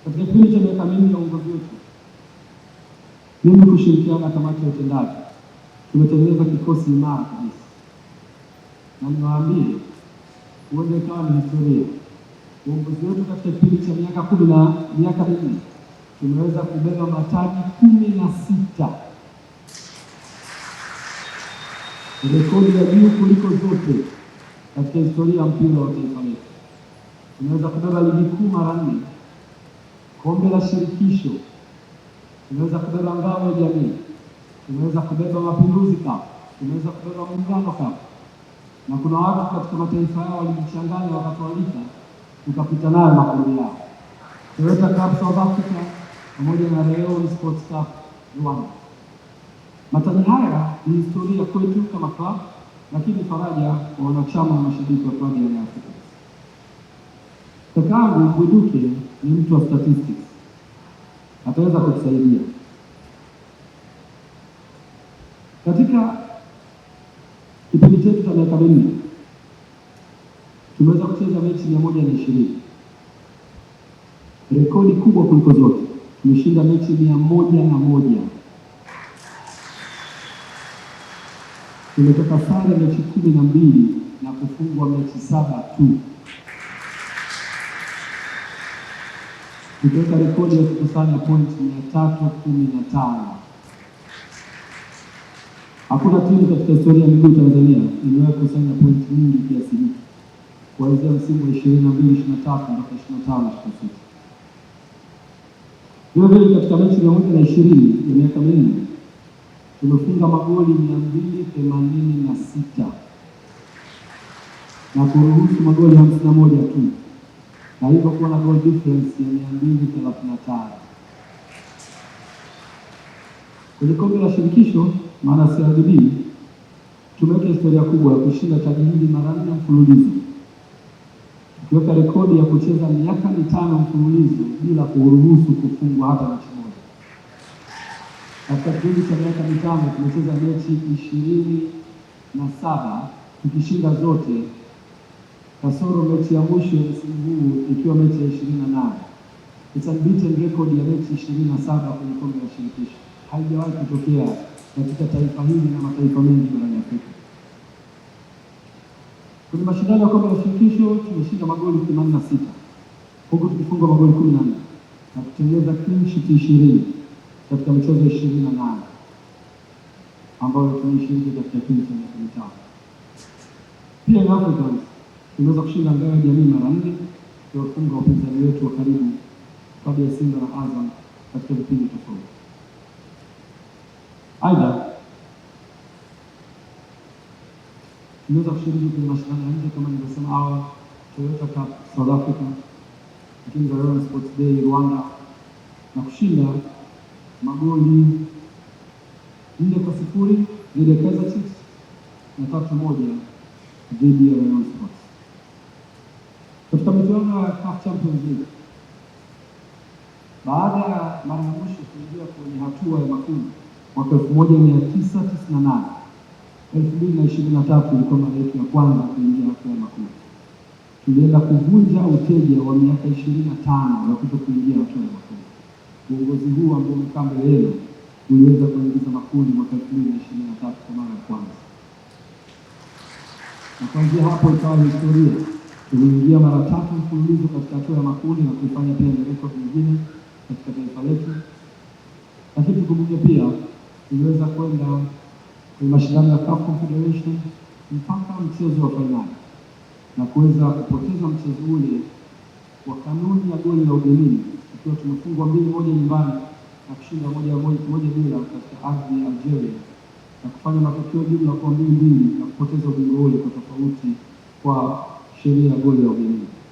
Katika kipindi cha miaka mingi ya uongozi wetu, mimi kushirikiana na kamati ya utendaji tumetengeneza kikosi imara kabisa, na niwaambie huenda ikawa ni historia. Uongozi wetu katika kipindi cha miaka mingi tumeweza kubeba mataji 16, rekodi ya juu kuliko zote katika historia ya mpira wa taifa letu. Tumeweza kubeba ligi kuu mara 4, kombe la shirikisho, tumeweza kubeba ngao ya jamii, tumeweza kubeba Mapinduzi Cup, tumeweza kubeba Muungano Cup, na kuna watu katika mataifa yao walijichanganya wakatualika tukapita nayo makundi yao. Toyota Cup South Africa pamoja na Rayon Sports Cup Rwanda. Mataji haya ni historia kwetu kama club, lakini faraja kwa wanachama na mashabiki wa klabu ya Young Africans. Kakaangu Bwiduke ni mtu wa statistics, ataweza kutusaidia. Katika kipindi chetu cha miaka minne tumeweza kucheza mechi 120, rekodi kubwa kuliko zote. Tumeshinda mechi 101. Tumetoka sare mechi 12 na kufungwa mechi 7 tu. Tumeweka rekodi ya kukusanya pointi 315. Hakuna timu katika historia ya miguu Tanzania imewahi kukusanya pointi nyingi kiasi hiki kuanzia msimu wa 22-23 mpaka 25-26. Vile katika mechi 120 ya miaka minne tumefunga magoli 286 na kuruhusu magoli 51 tu, na hivyo kuwa na goal difference ya 235. Kwenye kombe la shirikisho maana CRDB tumeweka historia kubwa ya kushinda taji hili mara 4 mfululizo, tukiweka rekodi ya kucheza miaka 5 mfululizo bila kuruhusu kufungwa hata mechi moja. Katika kipindi cha miaka 5 tumecheza mechi 27 tukishinda zote, kasoro mechi ya mwisho ya msimu huu ikiwa mechi ya 28. It's unbeaten record ya mechi 27 kwenye kombe la shirikisho. Haijawahi kutokea katika taifa hili na mataifa mengi barani Afrika. Kwenye mashindano ya kombe la shirikisho tumeshinda magoli 86 huku tukifunga magoli 14 na kutengeneza clean sheet 20 katika michezo 28 ambayo tumeshiriki katika kipindi cha miaka 5. Pia Young Africans tumeweza kushinda ngao ya jamii mara 4 kwa kufunga wapinzani wetu wa karibu kabla ya Simba na Azam katika vipindi tofauti. Aidha, tumeweza kushiriki kwenye mashindano ya nje kama nilivyosema awali, Toyota Cup South Africa, lakini Rayon Sports Day Rwanda, na kushinda magoli 4-0 dhidi ya Kaizer Chiefs na 3-1 dhidi ya Rayon Sports. Katika michuano ya CAF Champions League, baada ya mara ya mwisho kuingia kwenye hatua ya makundi mwaka 1998, 2023 ilikuwa mara yetu ya kwanza kuingia hatua ya makundi. Tulienda kuvunja uteja wa miaka 25 ya kuto kuingia hatua ya makundi. Uongozi huu ambao umekaa mbele yenu uliweza kuingiza makundi mwaka 2023 kwa mara ya kwanza, na kuanzia hapo ikawa historia. Tuliingia mara 3 mfululizo katika hatua ya makundi na kuifanya pia ni rekodi nyingine katika taifa letu. Lakini tukumbuke pia tuliweza kwenda kwenye mashindano ya CAF Confederation mpaka mchezo wa fainali na kuweza kupoteza mchezo ule kwa kanuni ya goli la ugenini, ikiwa tumefungwa 2-1 nyumbani na kushinda 1-1 bila katika ardhi ya Algeria, na kufanya matokeo jumla kwa 2-2 na kupoteza ubingwa ule kwa tofauti kwa sheria ya goli la ugenini.